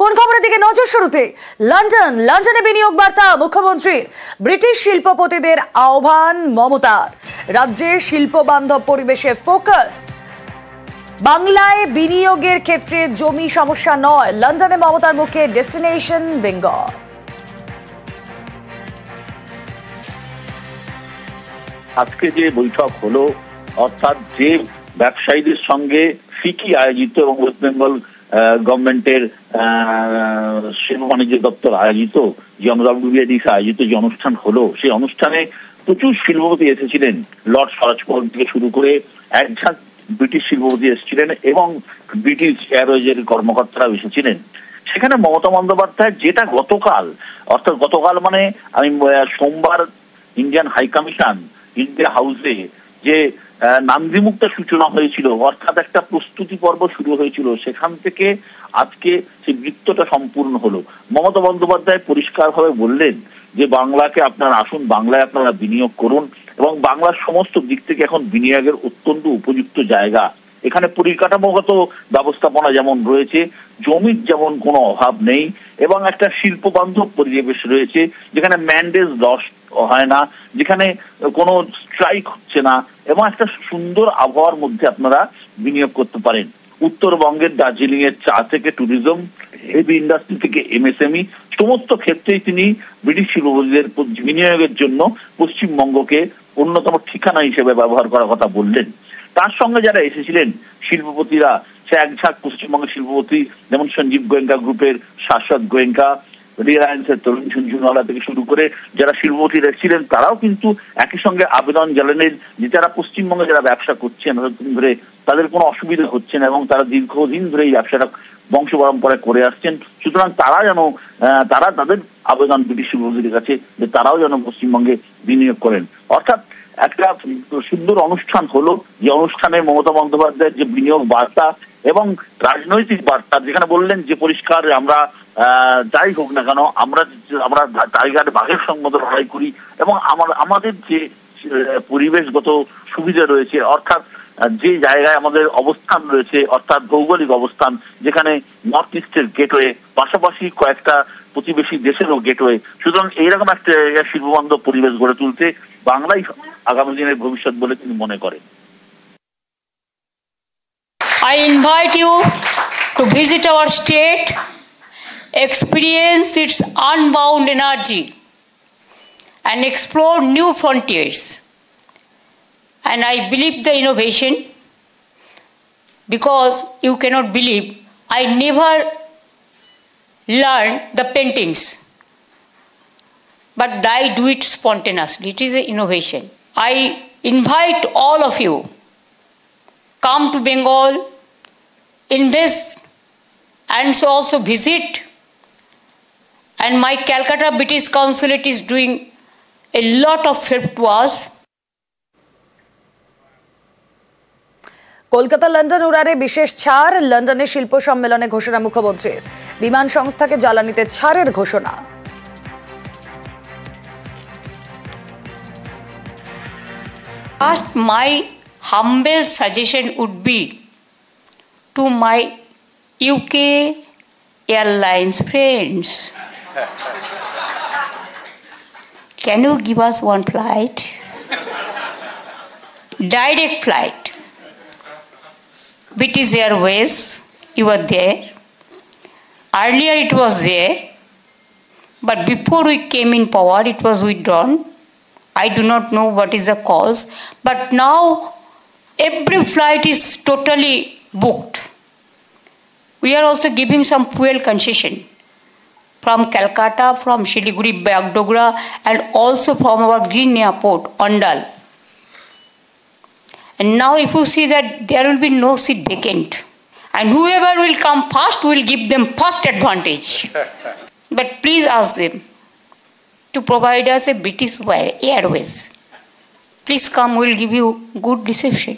কোন খবরের দিকে নজর শুরুতে লন্ডনে বিনিয়োগ বার্তা মুখ্যমন্ত্রীর। ব্রিটিশ শিল্পপতিদের আহ্বান মমতার। রাজ্যের শিল্প বান্ধব পরিবেশে ফোকাস। বাংলায় বিনিয়োগের ক্ষেত্রে জমি সমস্যা নয়, লন্ডনে মমতার মুখে ডেস্টিনেশন বেঙ্গল। আজকে যে বৈঠক হলো, অর্থাৎ যে ব্যবসায়ীদের সঙ্গে ফিকি আয়োজিত এবং ওয়েস্ট বেঙ্গল গভর্নমেন্টের শিল্প বাণিজ্য দপ্তর আয়োজিত যে WBIDC আয়োজিত যে অনুষ্ঠান হলো, সেই অনুষ্ঠানে প্রচুর শিল্পপতি এসেছিলেন। লর্ড স্বরাজপল থেকে শুরু করে একঝাঁক ব্রিটিশ শিল্পপতি এসেছিলেন এবং ব্রিটিশ এয়ারওয়েজের কর্মকর্তারাও এসেছিলেন। সেখানে মমতা বন্দ্যোপাধ্যায় যেটা গতকাল মানে আমি সোমবার ইন্ডিয়ান হাই কমিশন ইন্ডিয়া হাউসে যে নান্দিমুক্তা সূচনা হয়েছিল, অর্থাৎ একটা প্রস্তুতি পর্ব শুরু হয়েছিল, সেখান থেকে আজকে সেই বৃত্তটা সম্পূর্ণ হলো। মমতা বন্দ্যোপাধ্যায় পরিষ্কারভাবে বললেন যে বাংলাকে আপনারা আসুন, বাংলায় আপনারা বিনিয়োগ করুন এবং বাংলার সমস্ত দিক থেকে এখন বিনিয়োগের অত্যন্ত উপযুক্ত জায়গা। এখানে পরিকাঠামোগত ব্যবস্থাপনা যেমন রয়েছে, জমির যেমন কোনো অভাব নেই এবং একটা শিল্প বান্ধব পরিবেশ রয়েছে, যেখানে ম্যান্ডেজ লস হয় না, যেখানে কোনো স্ট্রাইক হচ্ছে না এবং একটা সুন্দর আবহাওয়ার মধ্যে আপনারা বিনিয়োগ করতে পারেন। উত্তরবঙ্গের দার্জিলিং এর চা থেকে ট্যুরিজম, হেভি ইন্ডাস্ট্রি থেকে MSME, সমস্ত ক্ষেত্রেই তিনি ব্রিটিশ শিল্পপতিদের বিনিয়োগের জন্য পশ্চিমবঙ্গকে অন্যতম ঠিকানা হিসেবে ব্যবহার করার কথা বললেন। তার সঙ্গে যারা এসেছিলেন শিল্পপতিরা, সে একঝাঁক পশ্চিমবঙ্গের শিল্পপতি, যেমন সঞ্জীব গোয়েঙ্কা গ্রুপের শাশ্বত গোয়েঙ্কা, রিলায়েন্সের তরুণ ঝুনঝুনওয়ালা থেকে শুরু করে যারা শিল্পপতিরা এসেছিলেন, তারাও কিন্তু একই সঙ্গে আবেদন জানালেন যে যারা পশ্চিমবঙ্গে যারা ব্যবসা করছেন ধরে তাদের কোনো অসুবিধা হচ্ছে না এবং তারা দীর্ঘদিন ধরে এই ব্যবসাটা বংশ পরম্পরায় করে আসছেন। সুতরাং তারা তাদের আবেদন ব্রিটিশ শিল্পপতিদের কাছে যে তারাও যেন পশ্চিমবঙ্গে বিনিয়োগ করেন। অর্থাৎ একটা সুন্দর অনুষ্ঠান হলো, যে অনুষ্ঠানে মমতা বন্দ্যোপাধ্যায়ের যে বিনিয়োগ বার্তা এবং রাজনৈতিক বার্তা, যেখানে বললেন যে পরিষ্কার আমরা যাই হোক না কেন আমরা টাইগার বাঘের সঙ্গে লড়াই করি এবং আমাদের যে পরিবেশগত সুবিধা রয়েছে, অর্থাৎ যে জায়গায় আমাদের অবস্থান রয়েছে, অর্থাৎ ভৌগোলিক অবস্থান, যেখানে নর্থ ইস্টের গেটওয়ে, পাশাপাশি কয়েকটা প্রতিবেশী দেশেরও গেটওয়ে, সুতরাং এইরকম একটা শিল্পবান্ধব পরিবেশ গড়ে তুলতে বাংলাই আগামী দিনের ভবিষ্যৎ বলে তিনি মনে করেন। I invite you to visit our state, experience its unbound energy, and explore new frontiers. And I believe the innovation, because you cannot believe, I never learned the paintings, but I do it spontaneously. It is an innovation. I invite all of you, come to Bengal, invest, and so also visit. And my Calcutta British Consulate is doing a lot of help to us. Kolkata London উড়ানে বিশেষ ছাড়, লন্ডনে শিল্প সম্মেলনে ঘোষণা মুখ্যমন্ত্রীর। বিমান সংস্থাকে জ্বালানিতে ছাড়ের ঘোষণা। First, my humble suggestion would be to my UK Airlines friends. Can you give us one flight? Direct flight. British Airways, you were there. Earlier it was there, but before we came in power, it was withdrawn. I do not know what is the cause, but now every flight is totally booked. We are also giving some fuel concession from Calcutta, from Siliguri, Bagdogra, and also from our green airport, Ondal. And now if you see that there will be no seat vacant, and whoever will come first will give them first advantage. But please ask them to provide us a British Airways. Please come, we'll give you good reception.